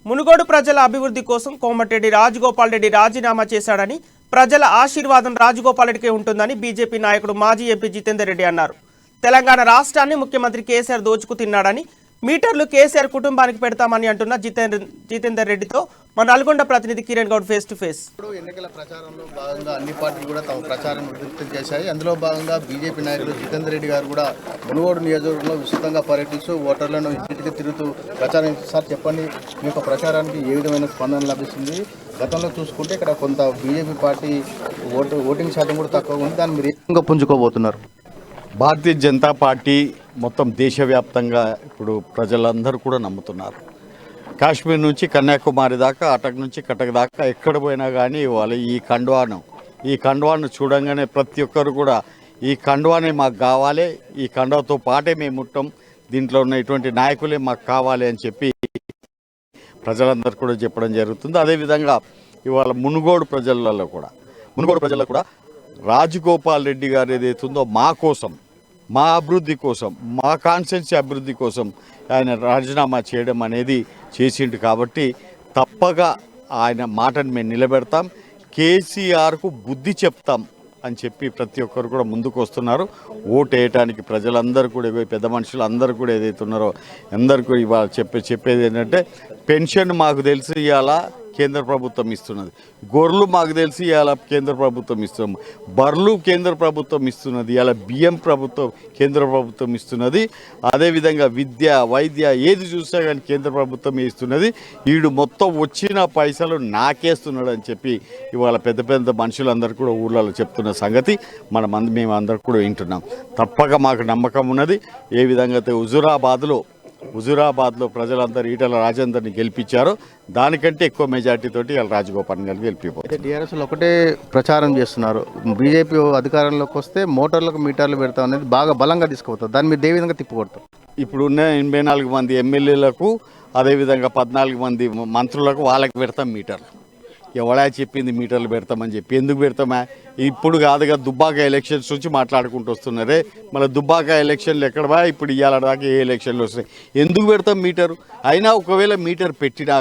మునుగోడు ప్రజల అభివృద్ధి కోసం కోమటిరెడ్డి రాజగోపాల్ రెడ్డి రాజీనామా చేశాడని, ప్రజల ఆశీర్వాదం రాజగోపాల్ రెడ్డికే ఉంటుందని బీజేపీ నాయకుడు మాజీ ఎంపీ జితేందర్ రెడ్డి అన్నారు. తెలంగాణ రాష్ట్రాన్ని ముఖ్యమంత్రి కేసీఆర్ దోచుకు తిన్నాడని, మీటర్లు కేసీఆర్ కుటుంబానికి పెడతామని అంటున్న జితేందర్ రెడ్డితో మా నల్గొండ ప్రతినిధి Kiran Goud face to face. ఎన్నికల ప్రచారంలో భాగంగా అన్ని పార్టీలు కూడా తమ ప్రచారం ఉధృతం చేశాయి. అందులో భాగంగా బీజేపీ నాయకులు జితేందర్ రెడ్డి గారు కూడా మునుగోడు నియోజకవర్గంలో విస్తృతంగా పర్యటిస్తూ ఓటర్లను ఇంటికి తిరుగుతూ ప్రచారం సార్ చెప్పండి, మీ యొక్క ప్రచారానికి ఏ విధమైన స్పందన లభిస్తుంది? గతంలో చూసుకుంటే ఇక్కడ కొంత బీజేపీ పార్టీ ఓటింగ్ శాతం కూడా తక్కువ ఉంది, దాన్ని మీరు ఏకంగా పుంజుకోబోతున్నారు? భారతీయ జనతా పార్టీ మొత్తం దేశవ్యాప్తంగా ఇప్పుడు ప్రజలందరూ కూడా నమ్ముతున్నారు. కాశ్మీర్ నుంచి కన్యాకుమారి దాకా, అటక్ నుంచి కటక్ దాకా ఎక్కడ పోయినా కానీ వాళ్ళు ఈ కండువాను చూడంగానే ప్రతి ఒక్కరు కూడా ఈ కండువానే మాకు కావాలి, ఈ కండువాతో పాటే మేము ఉంటాం, దీంట్లో ఉన్న ఇటువంటి నాయకులే మాకు కావాలి అని చెప్పి ప్రజలందరూ కూడా చెప్పడం జరుగుతుంది. అదేవిధంగా ఇవాళ మునుగోడు ప్రజలలో కూడా రాజగోపాల్ రెడ్డి గారు ఏదైతుందో మా కోసం, మా అభివృద్ధి కోసం, మా కాన్స్టిట్యున్సీ అభివృద్ధి కోసం ఆయన రాజీనామా చేయడం అనేది చేసిండు. కాబట్టి తప్పగా ఆయన మాటను మేము నిలబెడతాం, కేసీఆర్కు బుద్ధి చెప్తాం అని చెప్పి ప్రతి ఒక్కరు కూడా ముందుకు వస్తున్నారు. ఓటు వేయటానికి ప్రజలందరూ కూడా, పెద్ద మనుషులు అందరూ కూడా ఏదైతే ఉన్నారో అందరికీ ఇవాళ చెప్పేది ఏంటంటే, పెన్షన్ మాకు తెలిసి ఇవాళ కేంద్ర ప్రభుత్వం ఇస్తున్నది, గొర్రెలు మాకు తెలిసి ఇవాళ కేంద్ర ప్రభుత్వం ఇస్తున్నాం, బర్రెలు కేంద్ర ప్రభుత్వం ఇస్తున్నది, ఇవాళ బియ్యం కేంద్ర ప్రభుత్వం ఇస్తున్నది. అదేవిధంగా విద్య, వైద్య ఏది చూసినా కానీ కేంద్ర ప్రభుత్వం ఇస్తున్నది. వీడు మొత్తం వచ్చిన పైసలు నాకేస్తున్నాడు అని చెప్పి ఇవాళ పెద్ద పెద్ద మనుషులందరూ కూడా ఊళ్ళలో చెప్తున్న సంగతి మేము అందరూ కూడా వింటున్నాం. తప్పక మాకు నమ్మకం ఉన్నది. ఏ విధంగా అయితే హుజురాబాద్లో ప్రజలందరూ ఈటల రాజేందర్ని గెలిపించారో దానికంటే ఎక్కువ మెజార్టీతోటి ఇలా రాజగోపాల్ గారు గెలిపిపోతారు. టీఆర్ఎస్లో ఒకటే ప్రచారం చేస్తున్నారు, బీజేపీ అధికారంలోకి వస్తే మోటార్లకు మీటర్లు పెడతాం అనేది బాగా బలంగా తీసుకుపోతారు. దాన్ని మీరు ఏ విధంగా తిప్పుకొడతారు? ఇప్పుడున్న 84 మంది ఎమ్మెల్యేలకు, అదేవిధంగా 14 మంది మంత్రులకు వాళ్ళకి పెడతాం మీటర్లు. ఎవడా చెప్పింది మీటర్లు పెడతామని చెప్పి? ఎందుకు పెడతామా? ఇప్పుడు కాదుగా, దుబ్బాక ఎలక్షన్స్ నుంచి మాట్లాడుకుంటూ వస్తున్నారే. మళ్ళీ దుబ్బాక ఎలక్షన్లు ఎక్కడవా? ఇప్పుడు ఇవాళ దాకా ఏ ఎలక్షన్లు వస్తాయి? ఎందుకు పెడతాం మీటరు? అయినా ఒకవేళ మీటర్ పెట్టినా